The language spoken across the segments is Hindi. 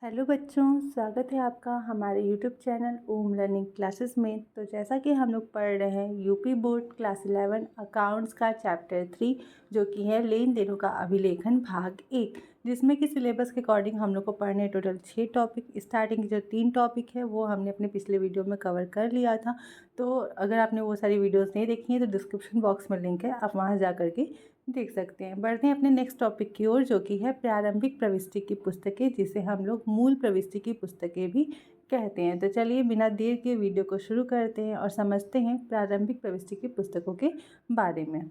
हेलो बच्चों, स्वागत है आपका हमारे यूट्यूब चैनल ओम लर्निंग क्लासेस में। तो जैसा कि हम लोग पढ़ रहे हैं यूपी बोर्ड क्लास 11 अकाउंट्स का चैप्टर 3 जो कि है लेन देनों का अभिलेखन भाग 1, जिसमें कि सिलेबस के अकॉर्डिंग हम लोग को पढ़ने हैं टोटल 6 टॉपिक। स्टार्टिंग के जो 3 टॉपिक है वो हमने अपने पिछले वीडियो में कवर कर लिया था। तो अगर आपने वो सारी वीडियोज़ नहीं देखी हैं तो डिस्क्रिप्शन बॉक्स में लिंक है, आप वहाँ जा करके देख सकते हैं। बढ़ते हैं अपने नेक्स्ट टॉपिक की ओर जो कि है प्रारंभिक प्रविष्टि की पुस्तकें, जिसे हम लोग मूल प्रविष्टि की पुस्तकें भी कहते हैं। तो चलिए बिना देर के वीडियो को शुरू करते हैं और समझते हैं प्रारंभिक प्रविष्टि की पुस्तकों के बारे में।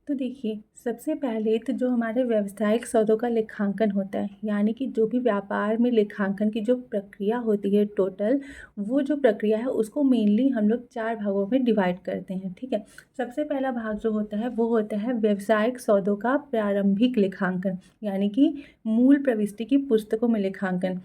तो देखिए, सबसे पहले तो जो हमारे व्यावसायिक सौदों का लेखांकन होता है, यानी कि जो भी व्यापार में लेखांकन की जो प्रक्रिया होती है टोटल, वो जो प्रक्रिया है उसको मेनली हम लोग 4 भागों में डिवाइड करते हैं। ठीक है, सबसे पहला भाग जो होता है वो होता है व्यावसायिक सौदों का प्रारंभिक लेखांकन, यानी कि मूल प्रविष्टि की पुस्तकों में लेखांकन।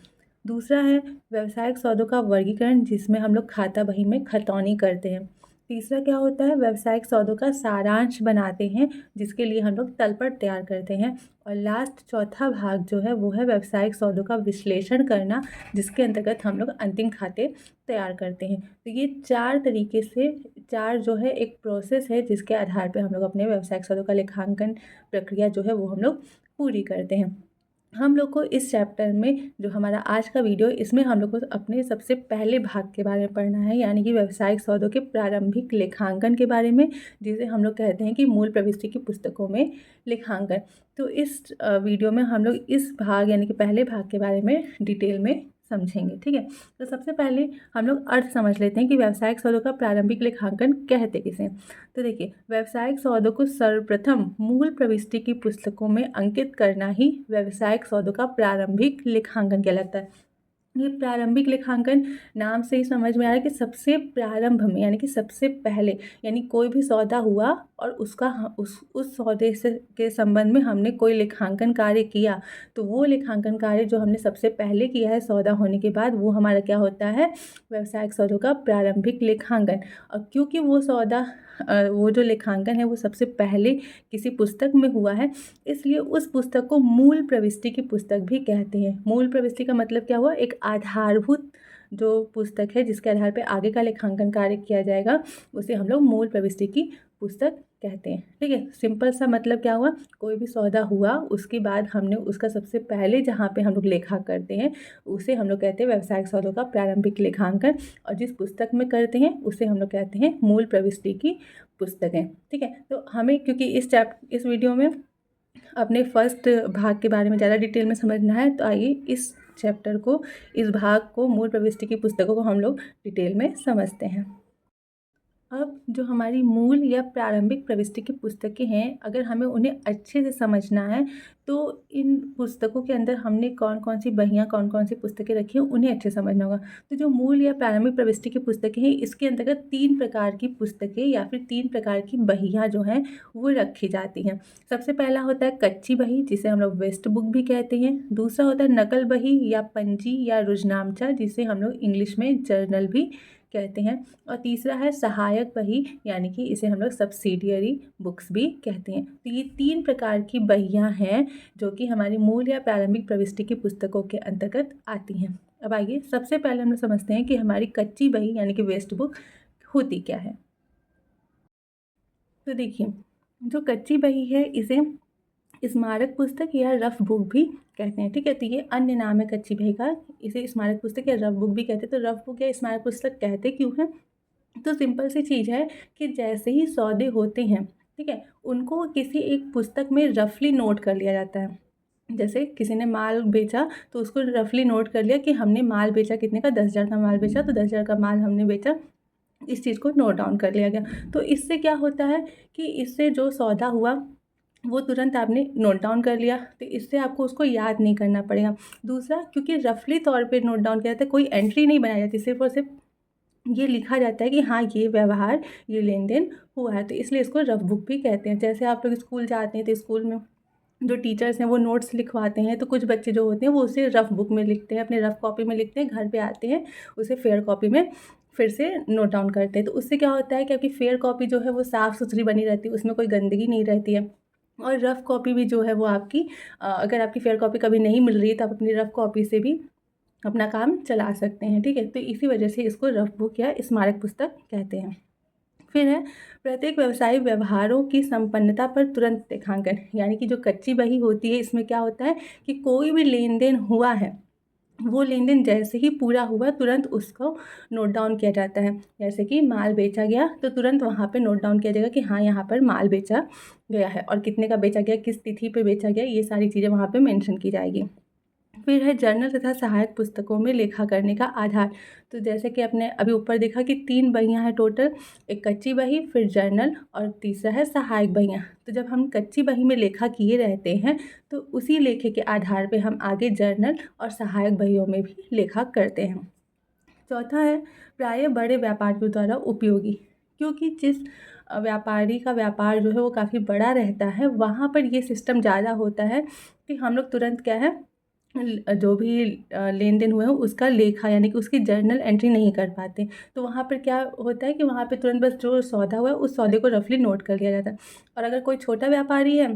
दूसरा है व्यावसायिक सौदों का वर्गीकरण, जिसमें हम लोग खाता बही में खतौनी करते हैं। तीसरा क्या होता है, व्यावसायिक सौदों का सारांश बनाते हैं, जिसके लिए हम लोग तलपट तैयार करते हैं। और लास्ट चौथा भाग जो है वो है व्यावसायिक सौदों का विश्लेषण करना, जिसके अंतर्गत हम लोग अंतिम खाते तैयार करते हैं। तो ये 4 तरीके से 4 जो है एक प्रोसेस है, जिसके आधार पे हम लोग अपने व्यावसायिक सौदों का लेखांकन प्रक्रिया जो है वो हम लोग पूरी करते हैं। हम लोग को इस चैप्टर में जो हमारा आज का वीडियो, इसमें हम लोग को अपने सबसे पहले भाग के बारे में पढ़ना है, यानी कि व्यावसायिक सौदों के प्रारंभिक लेखांकन के बारे में, जिसे हम लोग कहते हैं कि मूल प्रविष्टि की पुस्तकों में लेखांकन। तो इस वीडियो में हम लोग इस भाग यानी कि पहले भाग के बारे में डिटेल में समझेंगे। ठीक है, तो सबसे पहले हम लोग अर्थ समझ लेते हैं कि व्यावसायिक सौदों का प्रारंभिक लेखांकन कहते किसे। तो देखिए, व्यावसायिक सौदों को सर्वप्रथम मूल प्रविष्टि की पुस्तकों में अंकित करना ही व्यावसायिक सौदों का प्रारंभिक लेखांकन कहलाता है। ये प्रारंभिक लेखांकन नाम से ही समझ में आ रहा है कि सबसे प्रारंभ में, यानी कि सबसे पहले, यानी कोई भी सौदा हुआ और उसका उस सौदे से के संबंध में हमने कोई लेखांकन कार्य किया, तो वो लेखांकन कार्य जो हमने सबसे पहले किया है सौदा होने के बाद, वो हमारा क्या होता है, व्यावसायिक सौदों का प्रारंभिक लेखांकन। और क्योंकि वो सौदा वो जो लेखांकन है वो सबसे पहले किसी पुस्तक में हुआ है, इसलिए उस पुस्तक को मूल प्रविष्टि की पुस्तक भी कहते हैं। मूल प्रविष्टि का मतलब क्या हुआ, एक आधारभूत जो पुस्तक है जिसके आधार पर आगे का लेखांकन कार्य किया जाएगा, उसे हम लोग मूल प्रविष्टि की पुस्तक कहते हैं। ठीक है, सिंपल सा मतलब क्या हुआ, कोई भी सौदा हुआ उसके बाद हमने उसका सबसे पहले जहाँ पे हम लोग लेखा करते हैं उसे हम लोग कहते हैं व्यावसायिक सौदों का प्रारंभिक लेखांकन, और जिस पुस्तक में करते हैं उसे हम लोग कहते हैं मूल प्रविष्टि की पुस्तकें। ठीक है, तो हमें क्योंकि इस वीडियो में अपने फर्स्ट भाग के बारे में ज़्यादा डिटेल में समझना है, तो आइए इस चैप्टर को, इस भाग को, मूल प्रविष्टि की पुस्तकों को हम लोग डिटेल में समझते हैं। अब जो हमारी मूल या प्रारंभिक प्रविष्टि की पुस्तकें हैं, अगर हमें उन्हें अच्छे से समझना है तो इन पुस्तकों के अंदर हमने कौन कौन सी बहियाँ, कौन कौन सी पुस्तकें रखी हैं, उन्हें अच्छे से समझना होगा। तो जो मूल या प्रारंभिक प्रविष्टि की पुस्तकें हैं, इसके अंतर्गत 3 प्रकार की पुस्तकें या फिर 3 प्रकार की बहियाँ जो हैं वो रखी जाती हैं। सबसे पहला होता है कच्ची बही, जिसे हम लोग वेस्ट बुक भी कहते हैं। दूसरा होता है नकल बही या पंजी या रुजनामचा, जिसे हम लोग इंग्लिश में जर्नल भी कहते हैं। और तीसरा है सहायक बही, यानी कि इसे हम लोग सब्सिडियरी बुक्स भी कहते हैं। तो ये 3 प्रकार की बहियाँ हैं जो कि हमारी मूल या प्रारंभिक प्रविष्टि की पुस्तकों के अंतर्गत आती हैं। अब आइए सबसे पहले हम लोग समझते हैं कि हमारी कच्ची बही यानी कि वेस्ट बुक होती क्या है। तो देखिए, जो कच्ची बही है इसे स्मारक पुस्तक या रफ बुक भी कहते हैं। ठीक है, तो ये अन्य नाम है कच्ची बही का, इसे स्मारक पुस्तक या रफ बुक भी कहते हैं। तो रफ बुक या स्मारक पुस्तक कहते क्यों हैं, तो सिंपल सी चीज़ है कि जैसे ही सौदे होते हैं, ठीक है, उनको किसी एक पुस्तक में रफली नोट कर लिया जाता है। जैसे किसी ने माल बेचा तो उसको रफली नोट कर लिया कि हमने माल बेचा कितने का, 10,000 का माल बेचा, तो 10,000 का माल हमने बेचा, इस चीज़ को नोट डाउन कर लिया गया। तो इससे क्या होता है कि इससे जो सौदा हुआ वो तुरंत आपने नोट डाउन कर लिया, तो इससे आपको उसको याद नहीं करना पड़ेगा। दूसरा, क्योंकि रफली तौर पे नोट डाउन किया जाता है, कोई एंट्री नहीं बनाई जाती, सिर्फ और सिर्फ ये लिखा जाता है कि हाँ ये व्यवहार, ये लेन देन हुआ है, तो इसलिए इसको रफ बुक भी कहते हैं। जैसे आप लोग स्कूल जाते हैं तो स्कूल में जो टीचर्स हैं वो नोट्स लिखवाते हैं, तो कुछ बच्चे जो होते हैं वो उसे रफ बुक में लिखते हैं, अपने रफ कॉपी में लिखते हैं, घर पे आते हैं उसे फेयर कॉपी में फिर से नोट डाउन करते हैं। तो उससे क्या होता है कि आपकी फेयर कॉपी जो है वो साफ़ सुथरी बनी रहती है, उसमें कोई गंदगी नहीं रहती है। और रफ़ कॉपी भी जो है वो आपकी अगर आपकी फेयर कॉपी कभी नहीं मिल रही है तो आप अपनी रफ़ कॉपी से भी अपना काम चला सकते हैं, ठीक है। तो इसी वजह से इसको रफ़ बुक या स्मारक पुस्तक कहते हैं। फिर है प्रत्येक व्यवसायिक व्यवहारों की संपन्नता पर तुरंत लेखांकन, यानी कि जो कच्ची बही होती है इसमें क्या होता है कि कोई भी लेन देन हुआ है, वो लेन देन जैसे ही पूरा हुआ तुरंत उसको नोट डाउन किया जाता है। जैसे कि माल बेचा गया तो तुरंत वहाँ पे नोट डाउन किया जाएगा कि हाँ यहाँ पर माल बेचा गया है और कितने का बेचा गया, किस तिथि पे बेचा गया, ये सारी चीज़ें वहाँ पे मेंशन की जाएगी। फिर है जर्नल तथा सहायक पुस्तकों में लेखा करने का आधार। तो जैसे कि आपने अभी ऊपर देखा कि 3 बहियाँ हैं टोटल, एक कच्ची बही, फिर जर्नल और तीसरा है सहायक बहियाँ। तो जब हम कच्ची बही में लेखा किए रहते हैं तो उसी लेखे के आधार पे हम आगे जर्नल और सहायक बहियों में भी लेखा करते हैं। चौथा है प्रायः बड़े व्यापारियों द्वारा उपयोगी, क्योंकि जिस व्यापारी का व्यापार जो है वो काफ़ी बड़ा रहता है, वहाँ पर ये सिस्टम ज़्यादा होता है कि हम लोग तुरंत क्या है जो भी लेन देन हुए हैं उसका लेखा यानी कि उसकी जर्नल एंट्री नहीं कर पाते। तो वहाँ पर क्या होता है कि वहाँ पे तुरंत बस जो सौदा हुआ है उस सौदे को रफली नोट कर लिया जाता है। और अगर कोई छोटा व्यापारी है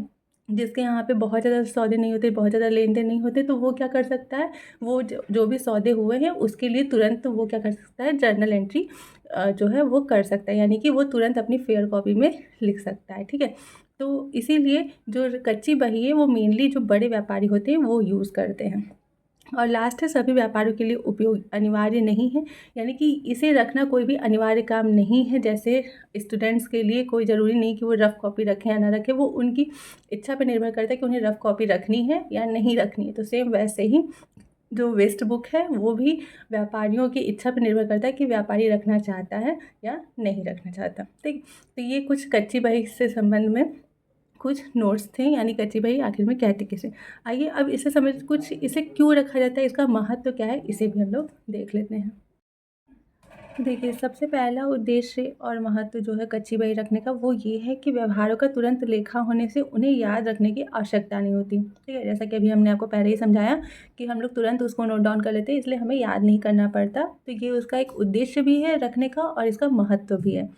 जिसके यहाँ पे बहुत ज़्यादा सौदे नहीं होते, बहुत ज़्यादा लेन देन नहीं होते, तो वो क्या कर सकता है, वो जो भी सौदे हुए हैं उसके लिए तुरंत वो क्या कर सकता है, जर्नल एंट्री जो है वो कर सकता है, यानी कि वो तुरंत अपनी फेयर कॉपी में लिख सकता है, ठीक है। तो इसीलिए जो कच्ची बही है वो मेनली जो बड़े व्यापारी होते हैं वो यूज़ करते हैं। और लास्ट है सभी व्यापारियों के लिए उपयोग अनिवार्य नहीं है, यानी कि इसे रखना कोई भी अनिवार्य काम नहीं है। जैसे स्टूडेंट्स के लिए कोई ज़रूरी नहीं कि वो रफ़ कॉपी रखें या ना रखें, वो उनकी इच्छा पर निर्भर करता है कि उन्हें रफ़ कॉपी रखनी है या नहीं रखनी है। तो सेम वैसे ही जो वेस्ट बुक है वो भी व्यापारियों की इच्छा पर निर्भर करता है कि व्यापारी रखना चाहता है या नहीं रखना चाहता, ठीक। तो ये कुछ कच्ची बही से संबंध में कुछ नोट्स थे, यानी कच्ची बही आखिर में कहते किसे। आइए अब इसे समझ कुछ इसे क्यों रखा जाता है, इसका महत्व क्या है, इसे भी हम लोग देख लेते हैं। देखिए, सबसे पहला उद्देश्य और महत्व जो है कच्ची बही रखने का वो ये है कि व्यवहारों का तुरंत लेखा होने से उन्हें याद रखने की आवश्यकता नहीं होती, ठीक है। जैसा कि अभी हमने आपको पहले ही समझाया कि हम लोग तुरंत उसको नोट डाउन कर लेते हैं, इसलिए हमें याद नहीं करना पड़ता। तो ये उसका एक उद्देश्य भी है रखने का और इसका महत्व भी है।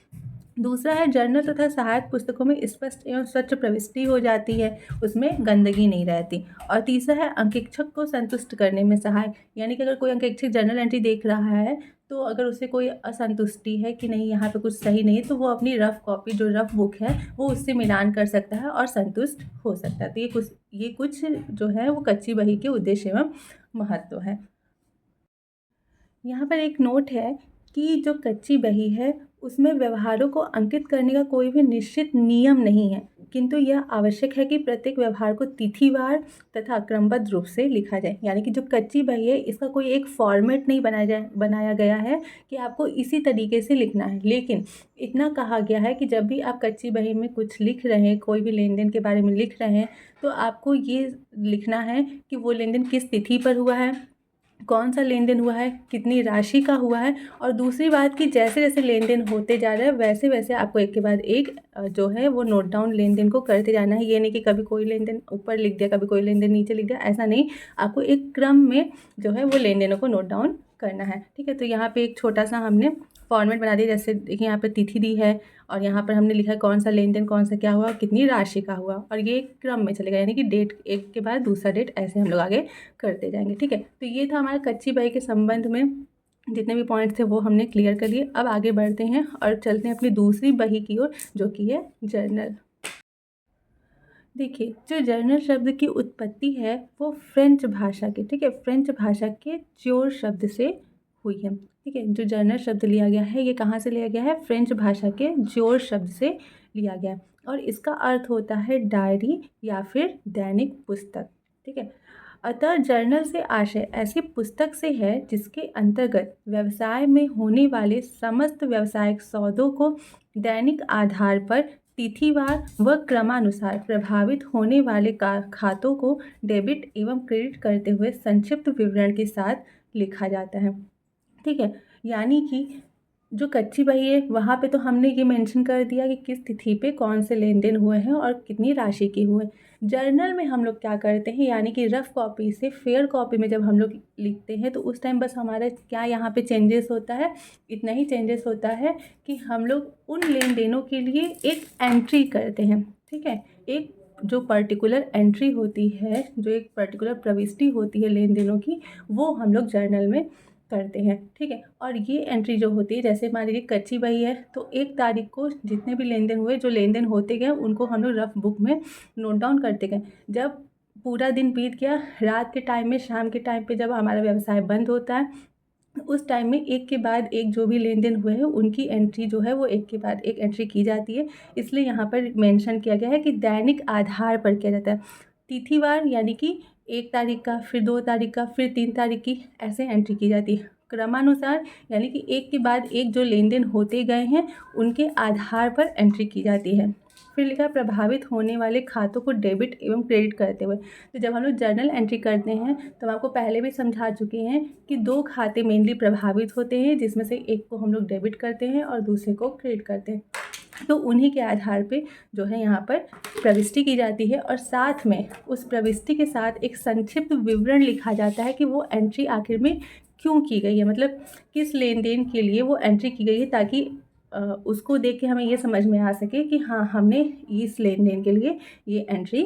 दूसरा है जर्नल तथा सहायक पुस्तकों में स्पष्ट एवं स्वच्छ प्रविष्टि हो जाती है, उसमें गंदगी नहीं रहती। और तीसरा है अंकेक्षक को संतुष्ट करने में सहायक, यानी कि अगर कोई अंकेक्षक जर्नल एंट्री देख रहा है तो अगर उसे कोई असंतुष्टि है कि नहीं यहाँ पे कुछ सही नहीं है, तो वो अपनी रफ़ कॉपी जो रफ़ बुक है वो उससे मिलान कर सकता है और संतुष्ट हो सकता है। तो ये कुछ जो है वो कच्ची बही के उद्देश्य एवं महत्व है। यहाँ पर एक नोट है कि जो कच्ची बही है उसमें व्यवहारों को अंकित करने का कोई भी निश्चित नियम नहीं है, किंतु यह आवश्यक है कि प्रत्येक व्यवहार को तिथिवार तथा क्रमबद्ध रूप से लिखा जाए। यानी कि जो कच्ची बही है इसका कोई एक फॉर्मेट नहीं बनाया गया है कि आपको इसी तरीके से लिखना है, लेकिन इतना कहा गया है कि जब भी आप कच्ची बही में कुछ लिख रहे हैं, कोई भी लेन देन के बारे में लिख रहे हैं, तो आपको ये लिखना है कि वो लेन देन किस तिथि पर हुआ है, कौन सा लेन देन हुआ है, कितनी राशि का हुआ है। और दूसरी बात कि जैसे जैसे लेन देन होते जा रहा है वैसे वैसे आपको एक के बाद एक जो है वो नोट डाउन लेन देन को करते जाना है। ये नहीं कि कभी कोई लेन देन ऊपर लिख दिया, कभी कोई लेन देन नीचे लिख दिया, ऐसा नहीं। आपको एक क्रम में जो है वो लेन देनों को नोट डाउन करना है, ठीक है। तो यहाँ पे एक छोटा सा हमने फॉर्मेट बना दिया, जैसे देखिए यहाँ पे तिथि दी है और यहाँ पर हमने लिखा है कौन सा लेन देन, कौन सा क्या हुआ, कितनी राशि का हुआ, और ये क्रम में चलेगा, यानी कि डेट एक के बाद दूसरा डेट, ऐसे हम लोग आगे करते जाएंगे, ठीक है। तो ये था हमारा कच्ची बही के संबंध में जितने भी पॉइंट्स थे वो हमने क्लियर कर लिए। अब आगे बढ़ते हैं और चलते हैं अपनी दूसरी बही की ओर जो कि है जर्नल। देखिए, जो जर्नल शब्द की उत्पत्ति है वो फ्रेंच भाषा के, ठीक है, फ्रेंच भाषा के च्योर शब्द से हुई है, ठीक है। जो जर्नल शब्द लिया गया है ये कहाँ से लिया गया है, फ्रेंच भाषा के च्योर शब्द से लिया गया है और इसका अर्थ होता है डायरी या फिर दैनिक पुस्तक, ठीक है। अतः जर्नल से आशय ऐसी पुस्तक से है जिसके अंतर्गत व्यवसाय में होने वाले समस्त व्यावसायिक सौदों को दैनिक आधार पर तिथिवार व क्रमानुसार प्रभावित होने वाले खातों को डेबिट एवं क्रेडिट करते हुए संक्षिप्त विवरण के साथ लिखा जाता है, ठीक है। यानी कि जो कच्ची बही है वहाँ पे तो हमने ये मेंशन कर दिया कि किस तिथि पे कौन से लेन देन हुए हैं और कितनी राशि के हुए। जर्नल में हम लोग क्या करते हैं, यानी कि रफ़ कॉपी से फेयर कॉपी में जब हम लोग लिखते हैं तो उस टाइम बस हमारा क्या यहाँ पे चेंजेस होता है, इतना ही चेंजेस होता है कि हम लोग उन लेन देनों के लिए एक एंट्री करते हैं, ठीक है। एक जो पर्टिकुलर एंट्री होती है, जो एक पर्टिकुलर प्रविष्टि होती है लेन देनों की, वो हम लोग जर्नल में करते हैं। ठीक है, और ये एंट्री जो होती है, जैसे मान लीजिए कच्ची बही है तो 1 तारीख को जितने भी लेन देन हुए, जो लेन देन होते गए उनको हम लोग रफ बुक में नोट डाउन करते गए। जब पूरा दिन बीत गया, रात के टाइम में, शाम के टाइम पे जब हमारा व्यवसाय बंद होता है, उस टाइम में एक के बाद एक जो भी लेन देन हुए हैं उनकी एंट्री जो है वो एक के बाद एक एंट्री की जाती है। इसलिए यहाँ पर मेंशन किया गया है कि दैनिक आधार पर किया जाता है। तिथिवार यानी कि 1 तारीख का, फिर 2 तारीख का, फिर 3 तारीख की, ऐसे एंट्री की जाती है। क्रमानुसार यानी कि एक के बाद एक जो लेन देन होते गए हैं उनके आधार पर एंट्री की जाती है। फिर लिखा है प्रभावित होने वाले खातों को डेबिट एवं क्रेडिट करते हुए। तो जब हम लोग जर्नल एंट्री करते हैं तो हम आपको पहले भी समझा चुके हैं कि 2 खाते मेनली प्रभावित होते हैं, जिसमें से एक को हम लोग डेबिट करते हैं और दूसरे को क्रेडिट करते हैं। तो उन्हीं के आधार पे जो है यहाँ पर प्रविष्टि की जाती है, और साथ में उस प्रविष्टि के साथ एक संक्षिप्त विवरण लिखा जाता है कि वो एंट्री आखिर में क्यों की गई है, मतलब किस लेन देन के लिए वो एंट्री की गई है, ताकि उसको देख के हमें ये समझ में आ सके कि हाँ, हमने इस लेन देन के लिए ये एंट्री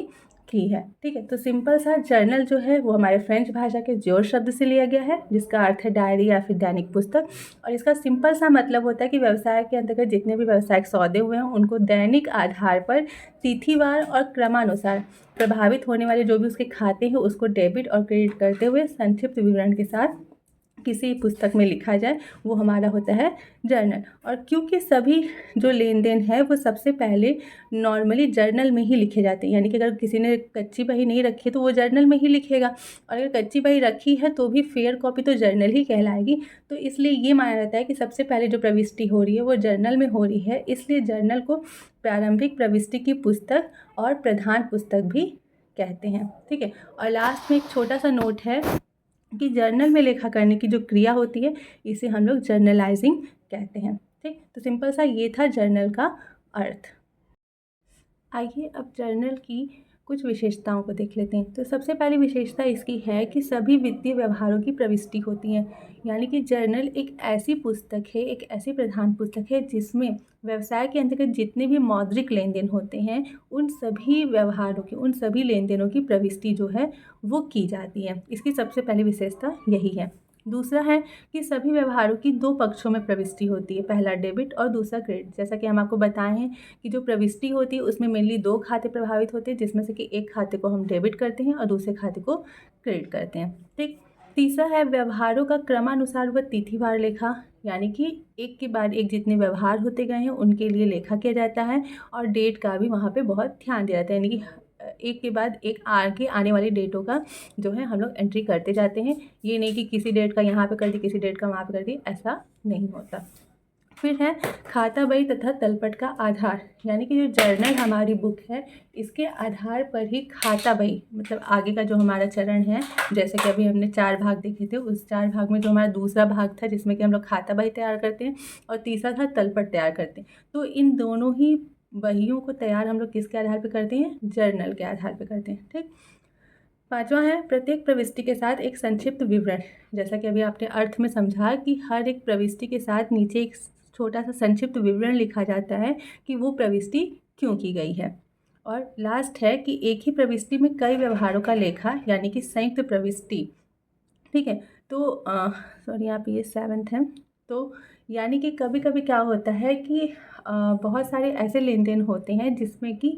की है। ठीक है, तो सिंपल सा जर्नल जो है वो हमारे फ्रेंच भाषा के जोर शब्द से लिया गया है, जिसका अर्थ है डायरी या फिर दैनिक पुस्तक। और इसका सिंपल सा मतलब होता है कि व्यवसाय के अंतर्गत जितने भी व्यावसायिक सौदे हुए हैं उनको दैनिक आधार पर तिथिवार और क्रमानुसार प्रभावित होने वाले जो भी उसके खाते हैं उसको डेबिट और क्रेडिट करते हुए संक्षिप्त विवरण के साथ किसी पुस्तक में लिखा जाए, वो हमारा होता है जर्नल। और क्योंकि सभी जो लेन देन है वो सबसे पहले नॉर्मली जर्नल में ही लिखे जाते हैं, यानी कि अगर किसी ने कच्ची बही नहीं रखी तो वो जर्नल में ही लिखेगा, और अगर कच्ची बही रखी है तो भी फेयर कॉपी तो जर्नल ही कहलाएगी। तो इसलिए ये माना जाता है कि सबसे पहले जो प्रविष्टि हो रही है वो जर्नल में हो रही है, इसलिए जर्नल को प्रारंभिक प्रविष्टि की पुस्तक और प्रधान पुस्तक भी कहते हैं। ठीक है, और लास्ट में एक छोटा सा नोट है कि जर्नल में लेखा करने की जो क्रिया होती है इसे हम लोग जर्नलाइजिंग कहते हैं। ठीक, तो सिंपल सा ये था जर्नल का अर्थ। आइए अब जर्नल की कुछ विशेषताओं को देख लेते हैं। तो सबसे पहली विशेषता इसकी है कि सभी वित्तीय व्यवहारों की प्रविष्टि होती है, यानी कि जर्नल एक ऐसी पुस्तक है, एक ऐसी प्रधान पुस्तक है जिसमें व्यवसाय के अंतर्गत जितने भी मौद्रिक लेन देन होते हैं उन सभी व्यवहारों की, उन सभी लेन देनों की प्रविष्टि जो है वो की जाती है। इसकी सबसे पहली विशेषता यही है। दूसरा है कि सभी व्यवहारों की 2 पक्षों में प्रविष्टि होती है, पहला डेबिट और दूसरा क्रेडिट। जैसा कि हम आपको बताए हैं कि जो प्रविष्टि होती है उसमें मेनली 2 खाते प्रभावित होते हैं, जिसमें से कि एक खाते को हम डेबिट करते हैं और दूसरे खाते को क्रेडिट करते हैं। ठीक, तीसरा है व्यवहारों का क्रमानुसार व तिथिवार लेखा, यानी कि एक के बाद एक जितने व्यवहार होते गए हैं उनके लिए लेखा किया जाता है, और डेट का भी वहाँ पे बहुत ध्यान दिया जाता है, यानी कि एक के बाद एक आगे आने वाली डेटों का जो है हम लोग एंट्री करते जाते हैं। ये नहीं कि किसी डेट का यहाँ पे कर दी, किसी डेट का वहाँ पे कर दी, ऐसा नहीं होता। फिर है खाता बही तथा तलपट का आधार, यानी कि जो जर्नल हमारी बुक है इसके आधार पर ही खाता बही, मतलब आगे का जो हमारा चरण है, जैसे कि अभी हमने 4 भाग देखे थे, उस 4 भाग में जो हमारा दूसरा भाग था जिसमें कि हम लोग खाता बही तैयार करते हैं और तीसरा था तलपट तैयार करते हैं। तो इन दोनों ही बहियों को तैयार हम लोग किसके आधार पर करते हैं, जर्नल के आधार पर करते हैं। ठीक, पांचवा है प्रत्येक प्रविष्टि के साथ एक संक्षिप्त विवरण। जैसा कि अभी आपने अर्थ में समझा कि हर एक प्रविष्टि के साथ नीचे एक छोटा सा संक्षिप्त विवरण लिखा जाता है कि वो प्रविष्टि क्यों की गई है। और लास्ट है कि एक ही प्रविष्टि में कई व्यवहारों का लेखा, यानी कि संयुक्त प्रविष्टि। ठीक है, तो सॉरी यहाँ पे ये 7th है। तो यानी कि कभी कभी क्या होता है कि बहुत सारे ऐसे लेन देन होते हैं जिसमें कि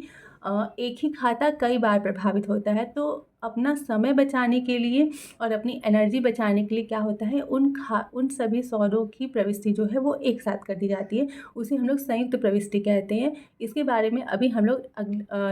एक ही खाता कई बार प्रभावित होता है, तो अपना समय बचाने के लिए और अपनी एनर्जी बचाने के लिए क्या होता है, उन सभी सौदों की प्रविष्टि जो है वो एक साथ कर दी जाती है, उसे हम लोग संयुक्त प्रविष्टि कहते हैं। इसके बारे में अभी हम लोग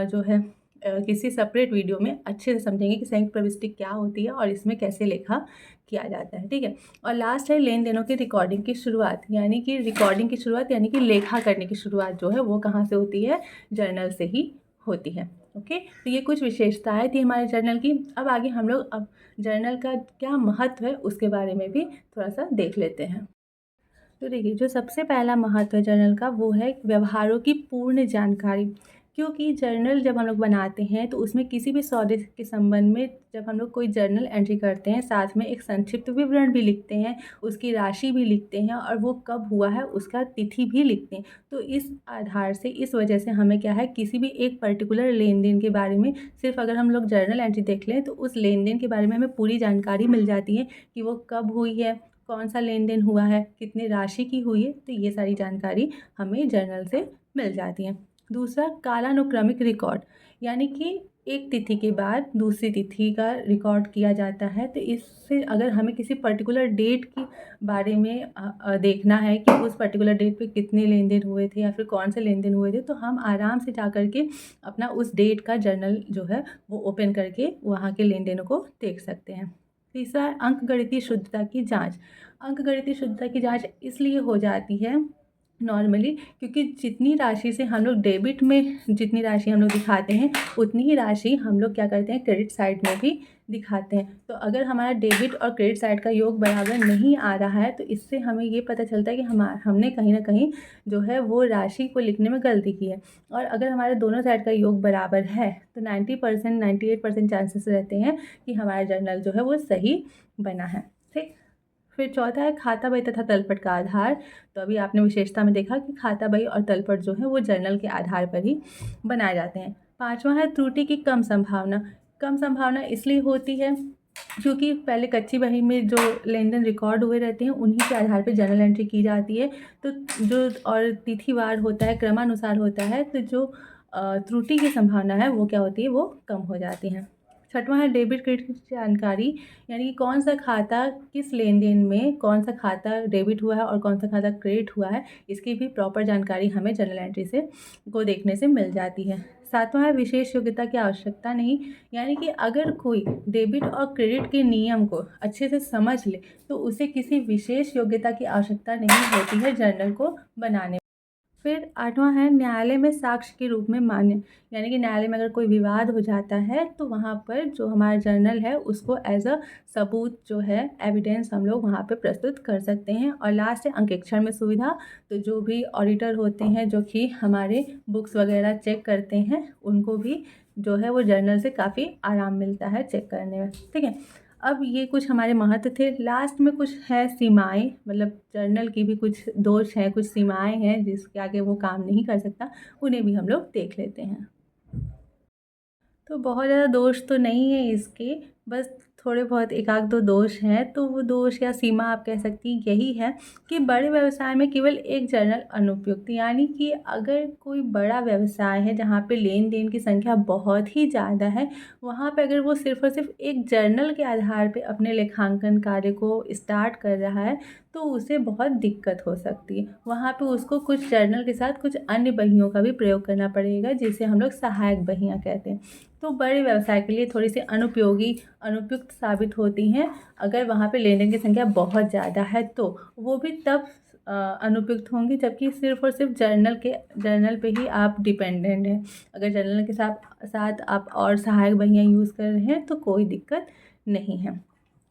जो है किसी सेपरेट वीडियो में अच्छे से समझेंगे कि संयुक्त प्रविष्टि क्या होती है और इसमें कैसे लेखा किया जाता है। ठीक है, और लास्ट है लेन देनों की रिकॉर्डिंग की शुरुआत, यानी कि रिकॉर्डिंग की शुरुआत यानी कि लेखा करने की शुरुआत जो है वो कहाँ से होती है, जर्नल से ही होती है। ओके, तो ये कुछ विशेषताएं थी हमारे जर्नल की। अब आगे हम लोग अब जर्नल का क्या महत्व है उसके बारे में भी थोड़ा सा देख लेते हैं। तो देखिए, जो सबसे पहला महत्व है जर्नल का वो है व्यवहारों की पूर्ण जानकारी। क्योंकि जर्नल जब हम लोग बनाते हैं तो उसमें किसी भी सौदे के संबंध में जब हम लोग कोई जर्नल एंट्री करते हैं, साथ में एक संक्षिप्त विवरण भी लिखते हैं, उसकी राशि भी लिखते हैं और वो कब हुआ है उसका तिथि भी लिखते हैं। तो इस आधार से, इस वजह से हमें क्या है, किसी भी एक पर्टिकुलर लेन देन के बारे में सिर्फ अगर हम लोग जर्नल एंट्री देख लें तो उस लेन देन के बारे में हमें पूरी जानकारी मिल जाती है कि वो कब हुई है, कौन सा लेन देन हुआ है, कितनी राशि की हुई है। तो ये सारी जानकारी हमें जर्नल से मिल जाती है। दूसरा, कालानुक्रमिक रिकॉर्ड, यानी कि एक तिथि के बाद दूसरी तिथि का रिकॉर्ड किया जाता है। तो इससे अगर हमें किसी पर्टिकुलर डेट के बारे में देखना है कि उस पर्टिकुलर डेट पे कितने लेन देन हुए थे या फिर कौन से लेन देन हुए थे, तो हम आराम से जा कर के अपना उस डेट का जर्नल जो है वो ओपन करके वहाँ के लेन देनों को देख सकते हैं। तीसरा, अंकगणितीय शुद्धता की जाँच। अंकगणितीय शुद्धता की जाँच इसलिए हो जाती है नॉर्मली क्योंकि जितनी राशि से हम लोग डेबिट में जितनी राशि हम लोग दिखाते हैं, उतनी ही राशि हम लोग क्या करते हैं, क्रेडिट साइड में भी दिखाते हैं। तो अगर हमारा डेबिट और क्रेडिट साइड का योग बराबर नहीं आ रहा है तो इससे हमें ये पता चलता है कि हमने कहीं ना कहीं जो है वो राशि को लिखने में गलती की है। और अगर हमारे दोनों साइड का योग बराबर है तो 90% 98% चांसेस रहते हैं कि हमारा जर्नल जो है वो सही बना है। ठीक। फिर चौथा है खाता बही तथा तलपट का आधार। तो अभी आपने विशेषता में देखा कि खाता बही और तलपट जो है वो जर्नल के आधार पर ही बनाए जाते हैं। पांचवा है त्रुटि की कम संभावना। कम संभावना इसलिए होती है क्योंकि पहले कच्ची बही में जो लेन देन रिकॉर्ड हुए रहते हैं उन्हीं के आधार पर जर्नल एंट्री की जाती है। तो जो और तिथिवार होता है, क्रमानुसार होता है, तो जो त्रुटि की संभावना है वो क्या होती है, वो कम हो जाती है। छठवां है डेबिट क्रेडिट की जानकारी, यानी कि कौन सा खाता किस लेन देन में कौन सा खाता डेबिट हुआ है और कौन सा खाता क्रेडिट हुआ है, इसकी भी प्रॉपर जानकारी हमें जर्नल एंट्री से को देखने से मिल जाती है। सातवां है विशेष योग्यता की आवश्यकता नहीं, यानी कि अगर कोई डेबिट और क्रेडिट के नियम को अच्छे से समझ ले तो उसे किसी विशेष योग्यता की आवश्यकता नहीं होती है जर्नल को बनाने। फिर आठवां है न्यायालय में साक्ष्य के रूप में मान्य, यानी कि न्यायालय में अगर कोई विवाद हो जाता है तो वहाँ पर जो हमारा जर्नल है उसको एज अ सबूत जो है, एविडेंस, हम लोग वहाँ पे प्रस्तुत कर सकते हैं। और लास्ट है अंकेक्षण में सुविधा। तो जो भी ऑडिटर होते हैं जो कि हमारे बुक्स वगैरह चेक करते हैं, उनको भी जो है वो जर्नल से काफ़ी आराम मिलता है चेक करने में। ठीक है। अब ये कुछ हमारे महत्व थे। लास्ट में कुछ है सीमाएं, मतलब जर्नल की भी कुछ दोष हैं, कुछ सीमाएं हैं जिसके आगे वो काम नहीं कर सकता, उन्हें भी हम लोग देख लेते हैं। तो बहुत ज़्यादा दोष तो नहीं है इसके, बस थोड़े बहुत एक आध दो दोष हैं। तो वो दोष या सीमा आप कह सकती हैं यही है कि बड़े व्यवसाय में केवल एक जर्नल अनुपयुक्त, यानी कि अगर कोई बड़ा व्यवसाय है जहाँ पे लेन देन की संख्या बहुत ही ज़्यादा है, वहाँ पे अगर वो सिर्फ और सिर्फ एक जर्नल के आधार पे अपने लेखांकन कार्य को स्टार्ट कर रहा है तो उसे बहुत दिक्कत हो सकती है। वहाँ पे उसको कुछ जर्नल के साथ कुछ अन्य बहियों का भी प्रयोग करना पड़ेगा, जिसे हम लोग सहायक बहियाँ कहते हैं। तो बड़े व्यवसाय के लिए थोड़ी सी अनुपयुक्त साबित होती हैं अगर वहाँ पे लेन देन की संख्या बहुत ज़्यादा है, तो वो भी तब अनुपयुक्त होंगी जबकि सिर्फ और सिर्फ जर्नल पे ही आप डिपेंडेंट हैं। अगर जर्नल के साथ आप और सहायक बहियाँ यूज़ कर रहे हैं तो कोई दिक्कत नहीं है।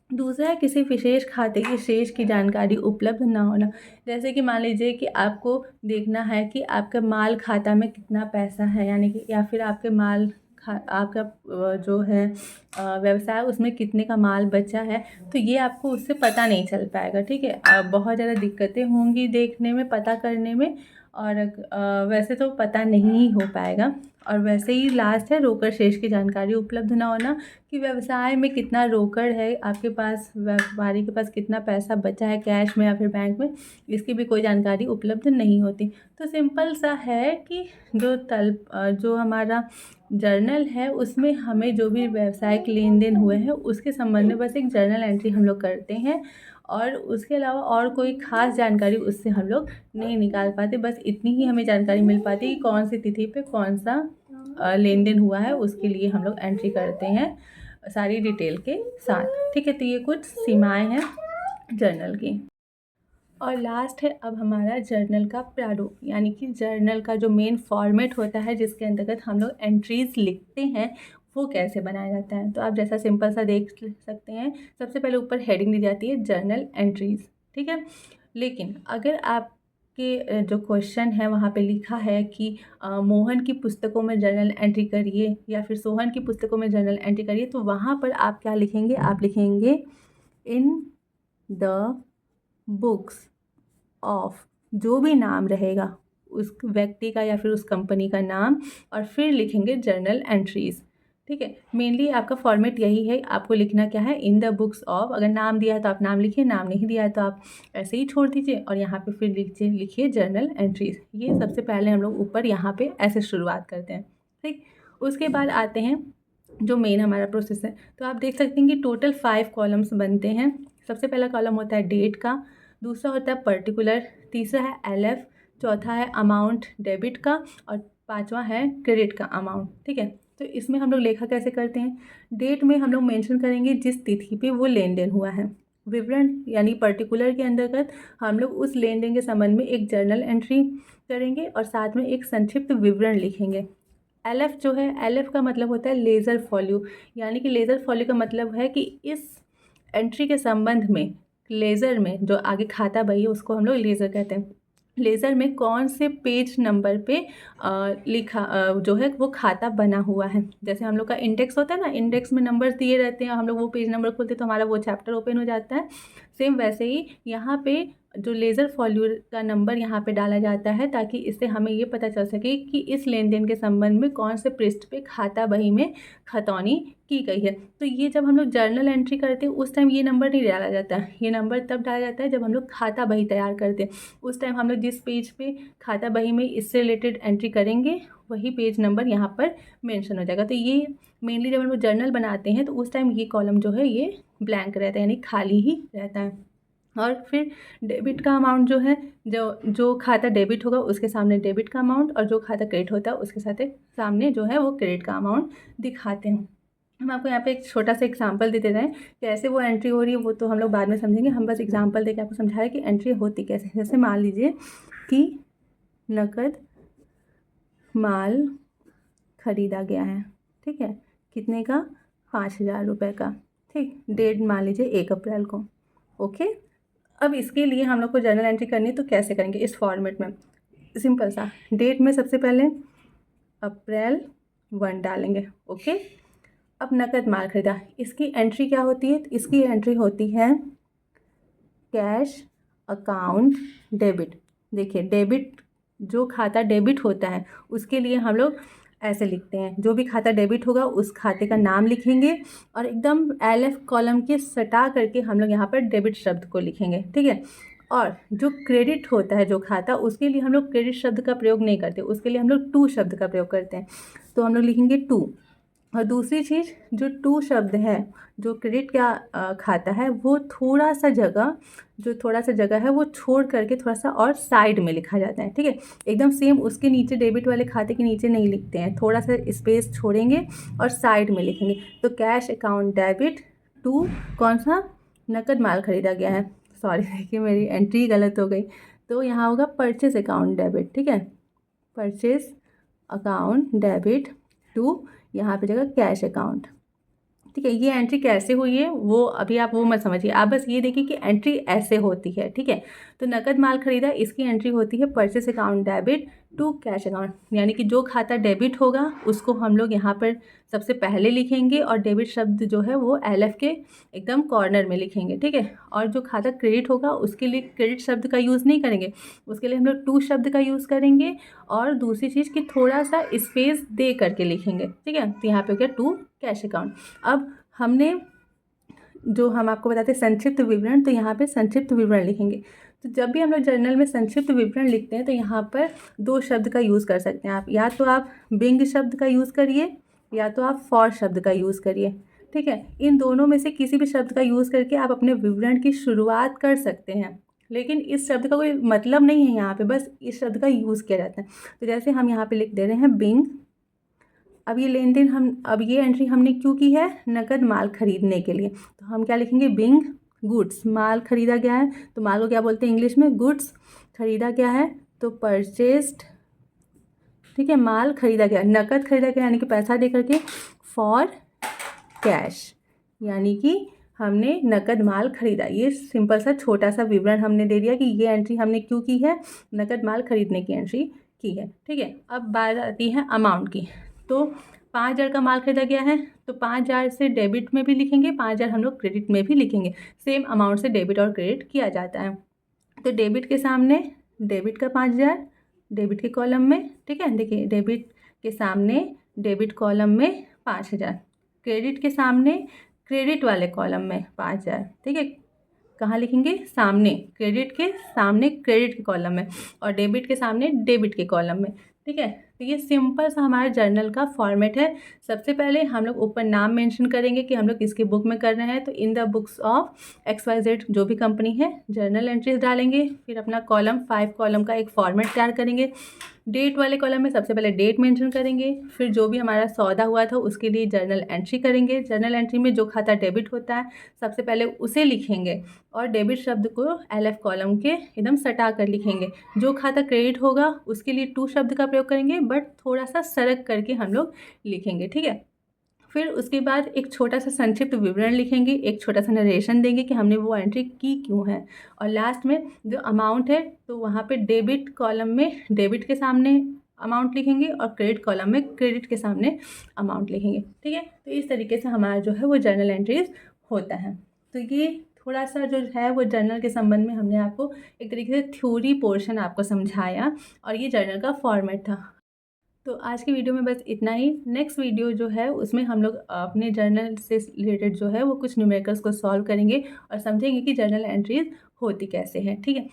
दूसरा है किसी विशेष खाते की शेष की जानकारी उपलब्ध ना होना। जैसे कि मान लीजिए कि आपको देखना है कि आपका माल खाता में कितना पैसा है, यानी कि या फिर आपका जो है व्यवसाय उसमें कितने का माल बचा है, तो ये आपको उससे पता नहीं चल पाएगा। ठीक है। बहुत ज़्यादा दिक्कतें होंगी देखने में, पता करने में, और वैसे तो पता नहीं हो पाएगा। और वैसे ही लास्ट है रोकड़ शेष की जानकारी उपलब्ध ना होना, कि व्यवसाय में कितना रोकड़ है आपके पास, व्यापारी के पास कितना पैसा बचा है कैश में या फिर बैंक में, इसकी भी कोई जानकारी उपलब्ध नहीं होती। तो सिंपल सा है कि जो हमारा जर्नल है उसमें हमें जो भी व्यावसायिक लेन देन हुए हैं उसके संबंध में बस एक जर्नल एंट्री हम लोग करते हैं, और उसके अलावा और कोई ख़ास जानकारी उससे हम लोग नहीं निकाल पाते। बस इतनी ही हमें जानकारी मिल पाती है कि कौन सी तिथि पे कौन सा लेन देन हुआ है, उसके लिए हम लोग एंट्री करते हैं सारी डिटेल के साथ। ठीक है। तो ये कुछ सीमाएं हैं जर्नल की। और लास्ट है अब हमारा जर्नल का प्रारूप, यानी कि जर्नल का जो मेन फॉर्मेट होता है जिसके अंतर्गत हम लोग एंट्रीज़ लिखते हैं, वो कैसे बनाया जाता है। तो आप जैसा सिंपल सा देख सकते हैं, सबसे पहले ऊपर हेडिंग दी जाती है जर्नल एंट्रीज़। ठीक है। लेकिन अगर आप के जो क्वेश्चन है वहाँ पे लिखा है कि मोहन की पुस्तकों में जर्नल एंट्री करिए या फिर सोहन की पुस्तकों में जर्नल एंट्री करिए, तो वहाँ पर आप क्या लिखेंगे, आप लिखेंगे इन द बुक्स ऑफ, जो भी नाम रहेगा उस व्यक्ति का या फिर उस कंपनी का नाम, और फिर लिखेंगे जर्नल एंट्रीज़। ठीक है, मेनली आपका फॉर्मेट यही है, आपको लिखना क्या है, इन द बुक्स ऑफ। अगर नाम दिया है तो आप नाम लिखिए, नाम नहीं दिया है तो आप ऐसे ही छोड़ दीजिए, और यहाँ पे फिर लिखिए जर्नल एंट्रीज़। ये सबसे पहले हम लोग ऊपर यहाँ पे ऐसे शुरुआत करते हैं। ठीक, उसके बाद आते हैं जो मेन हमारा प्रोसेस है। तो आप देख सकते हैं कि टोटल 5 कॉलम्स बनते हैं। सबसे पहला कॉलम होता है डेट का, दूसरा होता है पर्टिकुलर, तीसरा है LF, चौथा है अमाउंट डेबिट का, और पांचवा है क्रेडिट का अमाउंट। ठीक है, तो इसमें हम लोग लेखा कैसे करते हैं, डेट में हम लोग मेंशन करेंगे जिस तिथि पे वो लेन देन हुआ है। विवरण यानी पर्टिकुलर के अंतर्गत हम लोग उस लेन देन के संबंध में एक जर्नल एंट्री करेंगे और साथ में एक संक्षिप्त विवरण लिखेंगे। LF जो है, LF का मतलब होता है लेज़र फॉलो, यानी कि लेज़र फॉलो का मतलब है कि इस एंट्री के संबंध में लेज़र में जो आगे खाता बही है उसको हम लोग लेज़र कहते हैं। लेज़र में कौन से पेज नंबर पे लिखा जो है वो खाता बना हुआ है। जैसे हम लोग का इंडेक्स होता है ना, इंडेक्स में नंबर्स दिए रहते हैं, हम लोग वो पेज नंबर खोलते हैं तो हमारा वो चैप्टर ओपन हो जाता है। सेम वैसे ही यहाँ पे जो लेज़र फॉलो का नंबर यहाँ पे डाला जाता है, ताकि इससे हमें ये पता चल सके कि इस लेन देन के संबंध में कौन से पृष्ठ पे खाता बही में खतौनी की गई है। तो ये जब हम लोग जर्नल एंट्री करते हैं उस टाइम ये नंबर नहीं डाला जाता है, ये नंबर तब डाला जाता है जब हम लोग खाता बही तैयार करते हैं। उस टाइम हम लोग जिस पेज पे खाता बही में इससे रिलेटेड एंट्री करेंगे वही पेज नंबर यहाँ पर मेंशन हो जाएगा। तो ये मेनली जब हम लोग जर्नल बनाते हैं तो उस टाइम ये कॉलम जो है ये ब्लैंक रहता है, यानी खाली ही रहता है। और फिर डेबिट का अमाउंट जो है, जो खाता डेबिट होगा उसके सामने डेबिट का अमाउंट, और जो खाता क्रेडिट होता है उसके सामने जो है वो क्रेडिट का अमाउंट दिखाते हैं। हम आपको यहाँ पे एक छोटा सा एग्जांपल देते रहे, कैसे वो एंट्री हो रही है वो तो हम लोग बाद में समझेंगे, हम बस एग्जांपल देके आपको समझा रहे हैं कि एंट्री होती कैसे। जैसे मान लीजिए कि नकद माल खरीदा गया है, ठीक है, कितने का, 5,000 रुपये का। ठीक, डेट मान लीजिए 1 अप्रैल को। ओके, अब इसके लिए हम लोग को जर्नल एंट्री करनी है तो कैसे करेंगे, इस फॉर्मेट में सिंपल सा, डेट में सबसे पहले अप्रैल 1 डालेंगे। ओके, अब नकद माल खरीदा, इसकी एंट्री क्या होती है, इसकी एंट्री होती है कैश अकाउंट डेबिट। देखिए डेबिट, जो खाता डेबिट होता है उसके लिए हम लोग ऐसे लिखते हैं, जो भी खाता डेबिट होगा उस खाते का नाम लिखेंगे और एकदम LF कॉलम के सटा करके हम लोग यहाँ पर डेबिट शब्द को लिखेंगे। ठीक है, और जो क्रेडिट होता है जो खाता, उसके लिए हम लोग क्रेडिट शब्द का प्रयोग नहीं करते, उसके लिए हम लोग टू शब्द का प्रयोग करते हैं। तो हम लोग लिखेंगे टू। और दूसरी चीज़, जो टू शब्द है, जो क्रेडिट का खाता है, वो थोड़ा सा जगह है वो छोड़ करके थोड़ा सा और साइड में लिखा जाता है। ठीक है, एकदम सेम उसके नीचे डेबिट वाले खाते के नीचे नहीं लिखते हैं, थोड़ा सा स्पेस छोड़ेंगे और साइड में लिखेंगे। तो कैश अकाउंट डेबिट टू कौन सा, नकद माल खरीदा गया है, सॉरी देखिए मेरी एंट्री गलत हो गई, तो यहाँ होगा परचेज अकाउंट डेबिट। ठीक है, परचेज अकाउंट डेबिट टू, यहाँ पे जगह कैश अकाउंट। ठीक है, ये एंट्री कैसे हुई है वो अभी आप वो मत समझिए, आप बस ये देखिए कि एंट्री ऐसे होती है। ठीक है, तो नकद माल खरीदा, इसकी एंट्री होती है purchase account debit to cash account, यानी कि जो खाता डेबिट होगा उसको हम लोग यहाँ पर सबसे पहले लिखेंगे और डेबिट शब्द जो है वो LF के एकदम कॉर्नर में लिखेंगे। ठीक है, और जो खाता क्रेडिट होगा उसके लिए क्रेडिट शब्द का यूज़ नहीं करेंगे, उसके लिए हम लोग टू शब्द का यूज़ करेंगे। और दूसरी चीज़ कि थोड़ा सा स्पेस दे करके लिखेंगे। ठीक है, तो यहाँ पे हो गया टू कैश अकाउंट। अब हमने जो हम आपको बताते हैं संक्षिप्त विवरण, तो यहाँ पे संक्षिप्त विवरण लिखेंगे। तो जब भी हम लोग जर्नल में संक्षिप्त विवरण लिखते हैं तो यहाँ पर 2 शब्द का यूज़ कर सकते हैं आप, या तो आप बिंग शब्द का यूज़ करिए या तो आप फॉर शब्द का यूज़ करिए। ठीक है, इन दोनों में से किसी भी शब्द का यूज़ करके आप अपने विवरण की शुरुआत कर सकते हैं, लेकिन इस शब्द का कोई मतलब नहीं है यहाँ पे, बस इस शब्द का यूज़ किया जाता है। तो जैसे हम यहाँ पे लिख दे रहे हैं बिंग। अब ये लेन देन अब ये एंट्री हमने क्यों की है, नकद माल खरीदने के लिए, तो हम क्या लिखेंगे, बिंग गुड्स, माल खरीदा गया है, तो माल को क्या बोलते हैं इंग्लिश में, गुड्स। खरीदा गया है तो परचेस्ड। ठीक है, माल खरीदा गया, नकद खरीदा गया यानी कि पैसा दे करके, फॉर कैश, यानी कि हमने नकद माल खरीदा। ये सिंपल सा छोटा सा विवरण हमने दे दिया कि ये एंट्री हमने क्यों की है, नकद माल खरीदने की एंट्री की है। ठीक है, अब बात आती है अमाउंट की। तो 5,000 का माल खरीदा गया है तो 5,000 से डेबिट में भी लिखेंगे, 5,000 हम लोग क्रेडिट में भी लिखेंगे। सेम अमाउंट से डेबिट और क्रेडिट किया जाता है। तो डेबिट के सामने डेबिट का 5,000 डेबिट के कॉलम में, ठीक है, देखिए डेबिट के सामने डेबिट कॉलम में 5,000, क्रेडिट के सामने क्रेडिट वाले कॉलम में 5,000। ठीक है, कहाँ लिखेंगे, सामने, क्रेडिट के सामने क्रेडिट के कॉलम में और डेबिट के सामने डेबिट के कॉलम में। ठीक है, तो ये सिंपल सा हमारा जर्नल का फॉर्मेट है। सबसे पहले हम लोग ऊपर नाम मेंशन करेंगे कि हम लोग किसकी बुक में कर रहे हैं, तो in the books of XYZ जो भी कंपनी है, जर्नल एंट्रीज डालेंगे। फिर अपना कॉलम 5 कॉलम का एक फॉर्मेट तैयार करेंगे। डेट वाले कॉलम में सबसे पहले डेट मेंशन करेंगे, फिर जो भी हमारा सौदा हुआ था उसके लिए जर्नल एंट्री करेंगे। जर्नल एंट्री में जो खाता डेबिट होता है सबसे पहले उसे लिखेंगे और डेबिट शब्द को LF कॉलम के एकदम सटा कर लिखेंगे। जो खाता क्रेडिट होगा उसके लिए टू शब्द का प्रयोग करेंगे, बट थोड़ा सा सरक करके हम लोग लिखेंगे। ठीक है, फिर उसके बाद एक छोटा सा संक्षिप्त विवरण लिखेंगे, एक छोटा सा नरेशन देंगे कि हमने वो एंट्री की क्यों है। और लास्ट में जो अमाउंट है तो वहाँ पे डेबिट कॉलम में डेबिट के सामने अमाउंट लिखेंगे और क्रेडिट कॉलम में क्रेडिट के सामने अमाउंट लिखेंगे। ठीक है, तो इस तरीके से हमारा जो है वो जर्नल एंट्रीज होता है। तो ये थोड़ा सा जो है वो जर्नल के संबंध में हमने आपको एक तरीके से थ्योरी पोर्शन आपको समझाया और ये जर्नल का फॉर्मेट था। तो आज की वीडियो में बस इतना ही। नेक्स्ट वीडियो जो है उसमें हम लोग अपने जर्नल से रिलेटेड जो है वो कुछ न्यूमेरिकल्स को सॉल्व करेंगे और समझेंगे कि जर्नल एंट्रीज होती कैसे हैं। ठीक है,